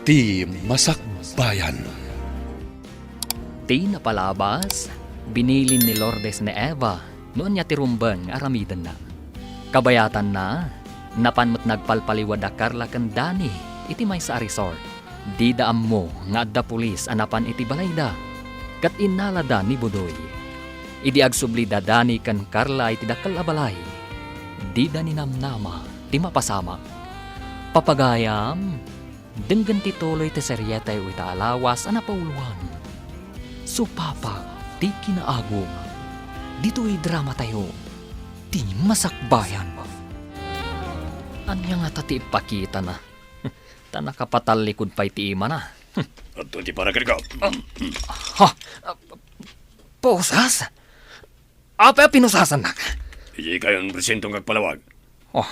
Ti Masakbayan. Ti napalabas, binilin ni Lourdes ni Eva, noon niya tirumbang aramidan na. Kabayatan na, napanmat nagpalpaliwad a Carla kan Dani, iti may sa resort. Di daam mo nga adda pulis anapan iti balayda, kat inalada ni Budoy. Idi agsubli da Dani kan Carla iti dakal abalay. Di da ninamnama, ti mapasama. Papagayam, denggan ti tuloy ti seryetay o itaalawas anapauluan. Supapa, ti kinaagom. Dito'y drama tayo. Ti Masakbayan. Anya nga tati ipakita na. Tanakapatal likod pa iti ima na. At ti para ka. Ha? Posas? Apa pinusasan na? Iji kayon presentong kagpalawag. Oh,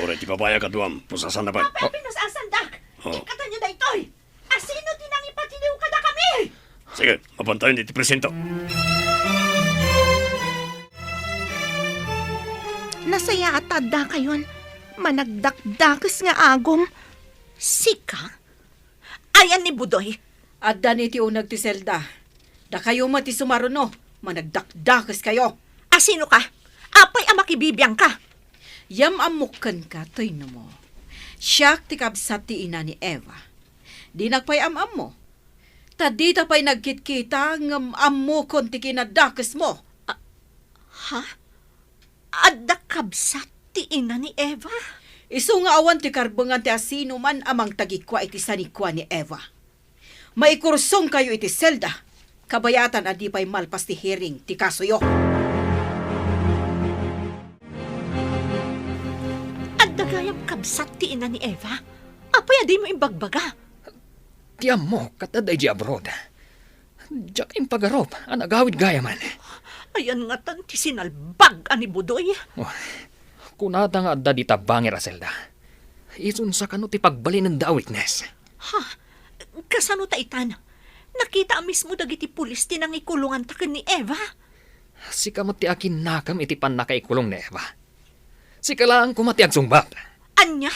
Ora ti papaya ka duam, pusasan na ba? Apa pinasasandak? Oh. Ikatan niyo da itoy! Asino tinangipatiliw ka da kami? Sige, mapantayin ti presento. Nasaya at tadda kayon. Managdakdakis nga agom. Sika? Ayan ni Budoy. Adda ni ti unag ti Zelda. Da kayo mati sumaruno. Managdakdakis kayo. Asino ka? Apay ang makibibiyang ka. Yam amukan ka, toy no mo. Siyak ti kabsat ti ina ni Eva. Di nagpay am mo. Tadi ta pa'y nagkitkita ngam ammo kon ti kinadakis mo. Ha? Adda kabsat ti ina ni Eva? Isu nga awan ti karbangan ti asino man amang tagikwa iti sanikwa ni Eva. Maikursong kayo iti Zelda. Kabayatan adi pa'y malpas ti hearing ti kasuyo. Adda gayam kabsat ti ina ni Eva? Apay adi mo imbagbaga? tiyam mo kataday di abroad. Diyak yung pagarop, anagawid gaya man. Ayan nga tan ti sinalbag ani Budoy. Oh, kunata nga adda di tabangir a Zelda. Isun sa kano ti pagbali ng da witness. Ha? Kasano ta itan? Nakita mismo dagiti pulis ti nang ikulungan ta ken ni Eva. Si kamot ti akin nakam iti pan nakaikulong na Eva. Si kalaan kumati agsumbat. Anya?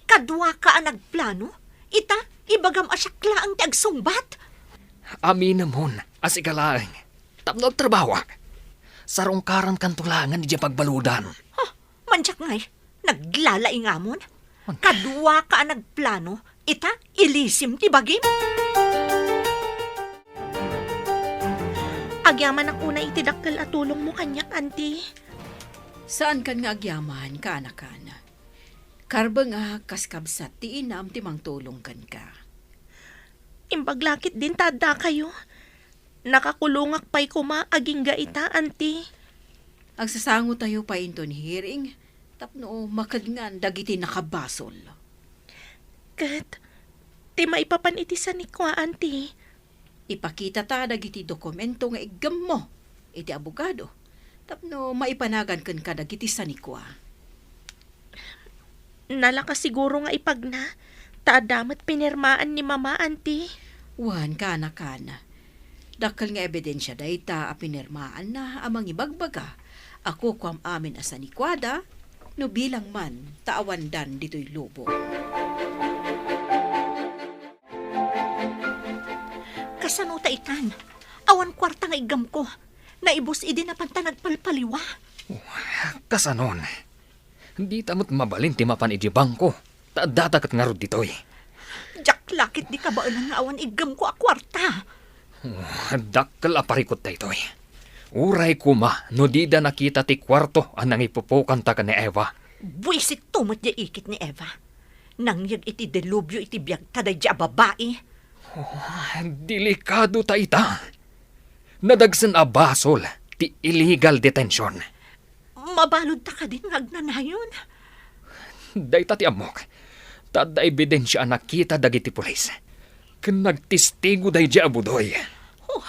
Kadwa ka ang nagplano? Ita, ibagam asyakla ang tagsumbat? Amin namon, asikalaan. Tapno trabaho. Sarong karan kantulangan di pagbaludan. Ha? Manjak ngay, naglalaing amon? Kadwa ka ang nagplano? Ita, ilisim ti bagim? Agyaman ang una itidakkel at tulong mo kanyak, auntie. Saan kan nga agyaman, kana-kana? Karba nga kaskabsat ti inam ti mangtulong kan ka. Imbaglakit din tada kayo. Nakakulungak pa'y kuma aging gaita, auntie. Agsasango tayo pa inton hearing, tapno makadngan dagiti nakabasol. Kat, ti maipapan iti sa ni kwa, auntie. Ipakita ta dagiti dokumento nga igam mo, iti abogado. Tapno maipanagan kan ka dagiti sanikwa. Nalakas siguro nga ipagna. Taadamat pinirmaan ni mama, auntie. Wan kana-kana. Dakal nga ebidensya dayta a pinirmaan na amang ibagbaga. Ako kwam amin a sanikwada, no bilang man taawandan dito'y lubo. Kasano ta itan? Awan kwarta nga igam ko. Naibus idi na panta nagpalpaliwa. Kasanon. Di tamot mabalin ti mapan iti bangko. Datakat nga rod ditoy. Jak lakit di ka ba nga awan igam ko a kwarta? Dakkel aparikot ta itoy. Uray kuma, no di da nakita ti kwarto anang ipupukan ta ka ni Eva. Buisit tumot di ikit ni Eva. Nangyag iti delubyo iti biyag taday di a babae. Delikado ta ita. Nadagsan a basol, ti illegal detention. Mabalod ta ka din ngagnanayon. Dayta ti amok, tada ebidensya nakita dagiti pulis. Ken nagtistigo day di abudoy. Oh,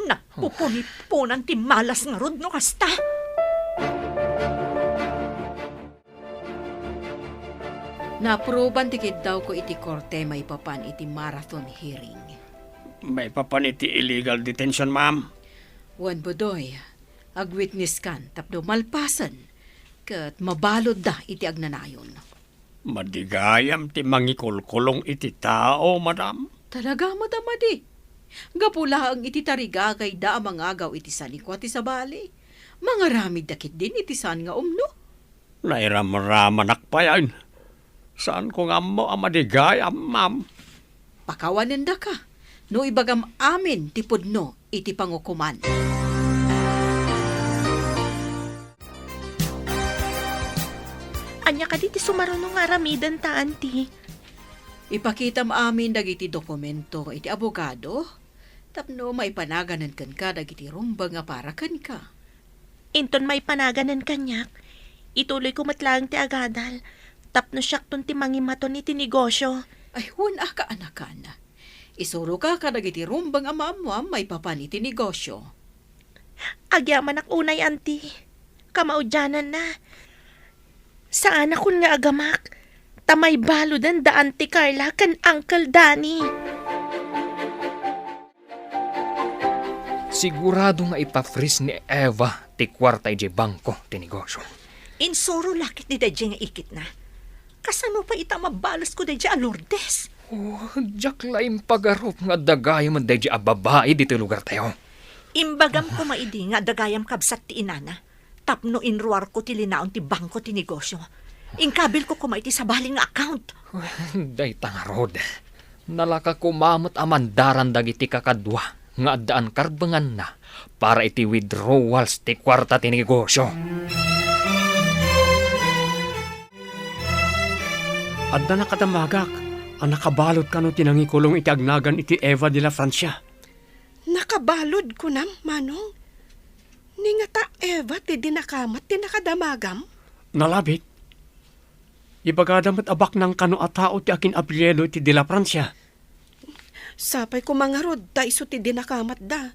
nagpupuni-punan ti malas nga rod no kasta. Naproban tikid daw ko iti korte may papan iti marathon hearing. May papaniti illegal detention, ma'am. Wan Budoy, agwitness kan tapno malpasan ket mabalod da iti agnanayon. Madigayam ti mangikulkulong iti tao, madam. Talaga, madamadi. Gapula ang iti tariga kay da mga agaw iti sanikwa ti sabali. Mga ramid dakit din iti san nga umno. Nairam-ramanak pa yan. Saan ko nga mo ang madigayam, ma'am? Pakawanan da ka. No ibagam amin ti pudno iti pangukuman. Anya ka diti sumarunong nga aramidan ta, auntie. Ipakita mo amin dagiti dokumento iti abogado. Tapno maipanaganan kan ka dagiti rumba nga para kan ka. Inton may panaganan kanyak. Ituloy ko matlang ti agadal. Tapno siyak ton ti mangimaton iti negosyo. Ay, huna ka anakan. Isuro ka dagiti rumbang amamuam may papan iti negosyo. Agyaman ak unay, auntie. Kamaudyanan na. Saan akon nga agamak? Tamay baludan da Auntie Carla kan Uncle Danny. Sigurado nga ipa-freeze ni Eva ti kwarta iti bangko ti negosyo. Insuro lakit ni Dadya nga ikit na. Kasano pa ita mabalas ko Dadya a Lourdes? Oh, jak laim pagarop nga dagayam man dadya a babae dito lugar tayo. Imbagam ko maidi nga dagayam kabsat ti inana. Tapno inruar ko ti linaon ti bangko ti negosyo. Inkabil ko kumay ti sabaling nga account. Day tangarod. Nalaka kumamot amandaran dagiti kakadwa nga addaan karbangan na para iti withdrawals ti kwarta ti negosyo. Adda na katamagak. Ang nakabalot ka no tinangikulong iti agnagan iti Eva de la Francia. Nakabalod ko nam, Manong. Ni nga ta Eva ti dinakamat ti nakadamagam. Nalabit. Ibagadamat abak ng kano a tao ti akin apelyelo iti de la Francia. Sapay ko mga rod ta iso ti dinakamat da.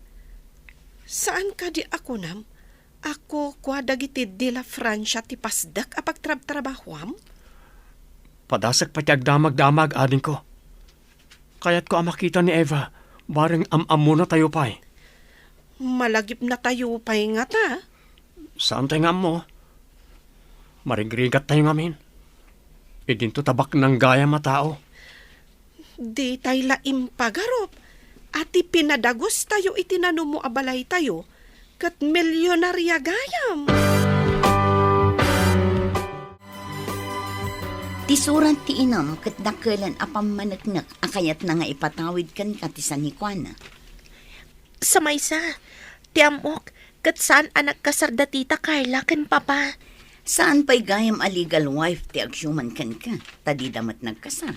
Saan ka di ako nam? Ako kwa dagiti de la Francia ti pasdak apag trab-trabahwam? Padasak pati agdamag-damag adin ko. Kaya't ko ang makita ni Eva, bareng am-am muna tayo pa'y. Malagip na tayo pa'y nga ta. Saan tayo nga mo? Marigrigat tayo ngamin. Idinto tabak ng gaya matao. Di tayo laim pagarop. Ati pinadagos tayo itinano mo abalay tayo. Kat milyonarya gayam. Tisuran ti inam kat dakalan apam managnak akayat na nga ipatawid kan katisan ni Kuana. Sa maysa, ti amok, kat saan anak kasarda tita Carla kan papa. Saan pa'y gayam a legal wife ti agsyuman kan ka, tadi damat nagkasal.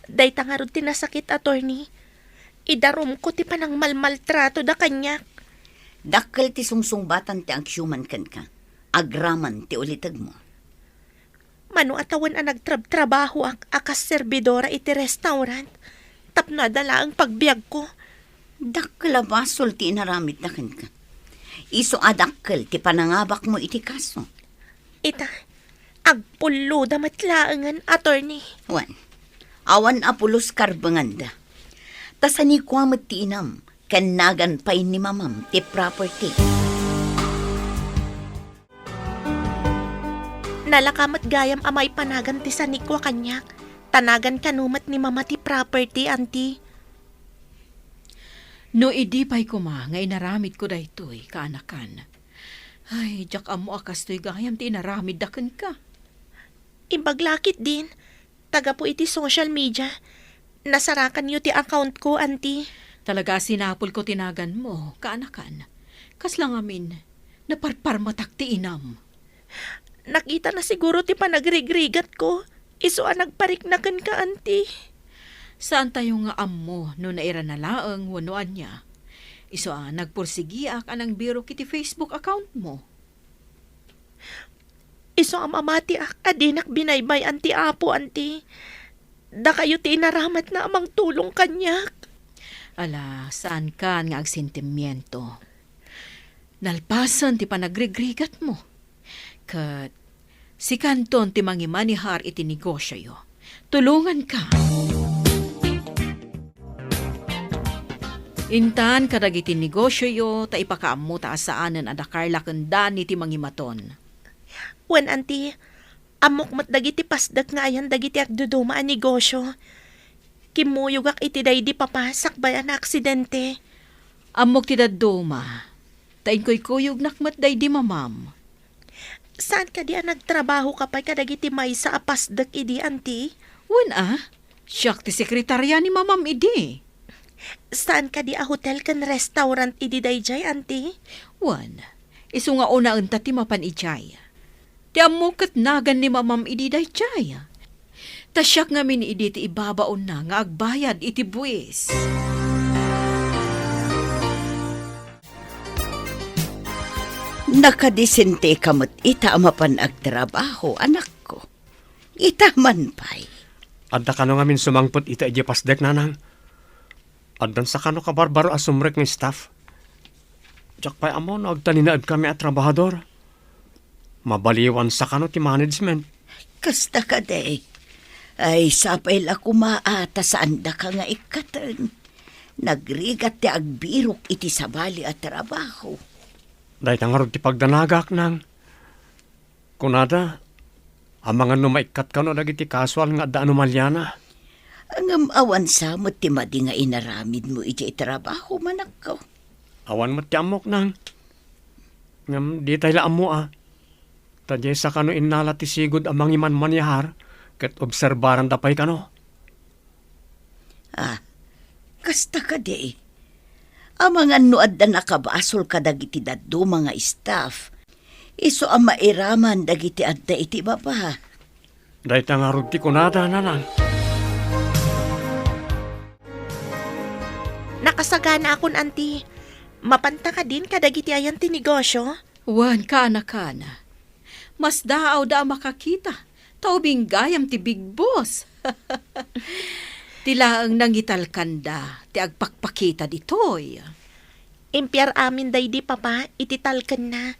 Day tangarod ti nasakit, attorney. Idarum ko ti panang malmaltrato da kanyak. Dakkel ti sungsungbatan ti agsyuman kan ka, agraman ti ulitag mo. Mano atawan ang nagtrabaho akas servidora iti restaurant. Tapno dala ang pagbiag ko. Dakkel abasol ti inaramit na kan ka. Iso adakkel ti panangabak mo iti kaso. Ita, agpulo da matlaangan, attorney. Wan, awan apulos karbanganda. Tasani kwamot ti inam, kanagan pa'y ni mamam ti property. Nalakamat gayam amay panagan ti sanikwa kanyak. Tanagan kanumat ni mama ti property, auntie. No idi pa'y kuma, nga inaramid ko daytoy, kaanakan. Ay, jak amo akas to'y gayam ti inaramid dakan ka. Imbaglakit din. Taga po iti social media. Nasarakan niyo ti account ko, auntie. Talaga sinapol ko tinagan mo, kaanakan. Kas lang amin, naparparmatak ti inam. Nakita na siguro ti panagrigrigat ko. Iso ang nagpariknakan ka, auntie. Saan tayo nga ammo no naira na laang wanuan niya? Iso ang nagpursigiak anang biro kiti Facebook account mo. Iso ang mamati adinak binaybay anti apo, auntie. Da kayo ti inaramat na amang tulong kanyak. Ala, saan ka nga agsentimiento? Nalpasan ti panagrigrigat mo. Kat si Kanton ti mangimanihar iti negosyo yo. Tulungan ka. Intan kadag iti negosyo yo, ta ipakaammo ta asaanan ada Carla kanda ni ti mangimaton. Wen, auntie, Amok mat dagiti pasdak nga ayan dagiti agduduma a negosyo. Kimuyog ak iti daydi papa sakbayan na aksidente. Amok ti daduma. Tain ko'y kuyog nakmat day di mamam. Saan ka di nagtrabaho ka pa'y kadagiti may sa apasdak idi, auntie? Wan siyak ti sekretarya ni mamam idi. Saan ka di a hotel kan restaurant idi dayjay, auntie? Wan, iso nga una unta ti mapan ijay. Ti amok kat nagan ni mamam idi dayjay. Tasyak nga min idi ti ibabaon na nga agbayad iti buwis. Nakadisente kamot ita mapan agtrabaho, anak ko. Ita man pa'y. Adda ka no nga min sumangpot ita iji pasdek nanang. Addan sa kano ka barbaro asumrek ng staff. Diyak pa'y amo na agtaninaad kami at trabahador. Mabaliwan sa kano ti management. Kasta ka day. Ay, sapay la kumaata saan da ka nga ikatan. Nagrigat ti agbirok iti sabali at trabaho. Dahil tangarod ti pagdanagak nang. Kunada, ang mga numaikat ka no dagiti kaswal nga da anomalyana. Ang awan sa mo ti madi nga inaramid mo iti trabaho manak ko. Awan mo ti amok nang. Ngam di tayo laam mo Tadya sa kano inala ti sigod amang iman manyahar ket obserbaran dapay kano. Kasta ka di. Ang mga nuad na nakabasol ka dagiti daddo mga staff. Iso ang mairaman dagiti adda iti baba. Dahil tangarod ti kunada nanang. Nakasagana akon, auntie. Mapanta ka din kadagiti ayan ti negosyo. Wan kana. Mas daaw da makakita. Taubing gayam ti big boss. Tila ang nangital kanda, ti agpakpakita ditoy. Impyar amin daydi papa, ititalkan na.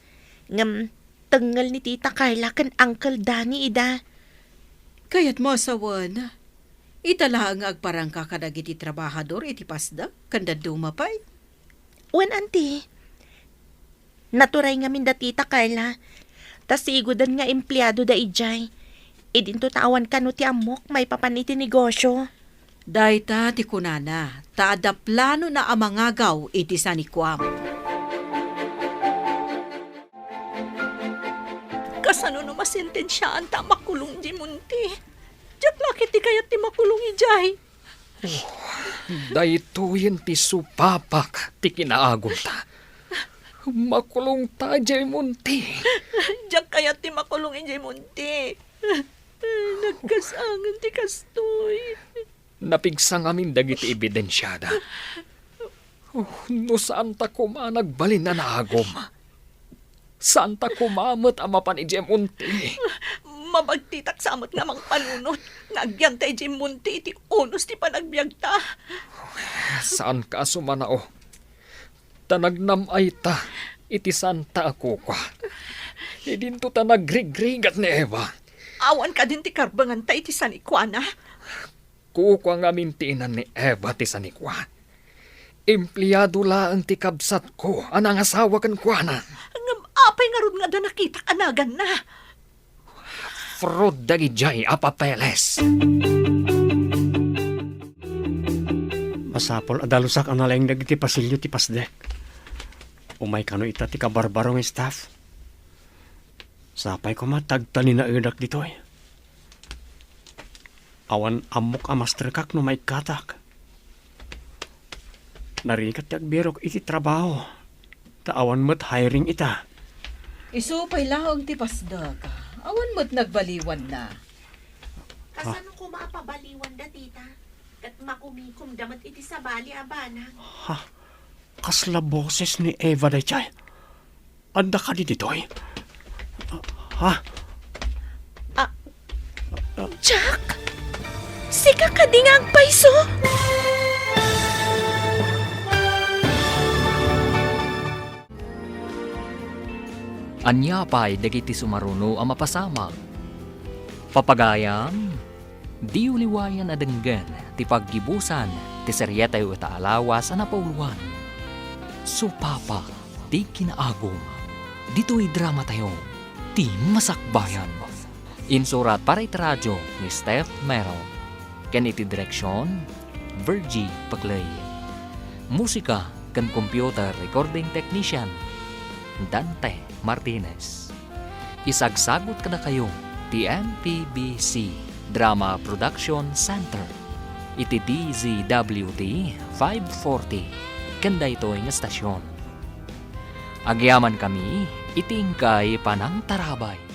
Ngam, tengel ni Tita Carla kan Uncle Danny ida. Kaya't mo asawan. Itala ang agparang kakadagiti trabahador iti pasda, kanda dumapay. Wen, auntie. Naturay nga min da Tita Carla. Tas igudan nga empleyado da ijay. Idinto tawan ka no ti amok may papaniti negosyo. Dayta ti kunana, taada plano na amangagaw iti sanikwam. Kasano no masentensyaan ta makulong di munti. Diyak lakit ti kayat ti makulong ijay. Daytoyen ti supapak ti kinaagom ta. Makulong ta jay munti. Diyak kayat ti makulong ijay munti. Nagkasangan ti kastoy. Napigsang amin dagiti ebidensyada. No saan ta kuma nagbalin na naagom. Saan ta kumamot ang mapan ije munti. Mabagtitak samot nga mang panunot. Nagyan ta ije munti iti unos ti panagbiag ta. Saan ka sumanao? Tanagnamay ta iti santa ako kwa. Idinto ta nagrigrigat ni Eva. Awan ka din ti karbangan ta iti sanikwana. Kukwa nga mintiinan ni Eva ti sanikwa. Empleyado laang ti kabsat ko, anang asawa kan kwa na. Ngam apay nga rod nga da nakita anagan na. Frod dagijay apapeles. Masapol adalusak ang nalayang dagiti pasilyo ti pasdek. Umay kano ita ti kabarbarong staff. Sapay ko matagtani na edak ditoy. Awan amok amasterkak no may katak. Narikat ti agbirok iti trabaho. Taawan mo't hiring ita. Iso pa'y laong ti pasda ka. Awan mo't nagbaliwan na. Kasano ko maapabaliwan da, tita? Kat makumikom damat iti sabali abana. Kasla boses ni Eva day chay. Anda ka di ditoy. Jack! Sika ka di nga ang paiso! Anya pa'y dagiti sumaruno ang mapasama. Papagayam, di uliwayan adenggan ti paggibusan ti seryetay uta alawas a napauluan. Supapa ti kinaagom. Dito'y drama tayo, ti masakbayan. Insurat para iti radyo ni Steph Merrill. Ken iti direksyon, Virgie Paclay. Musika ken computer recording technician, Dante Martinez. Isagsagot kada kayo ti MPBC Drama Production Center. Iti DZWT 540 kanda ito nga stasyon. Agyaman kami, itingkay panang tarabay.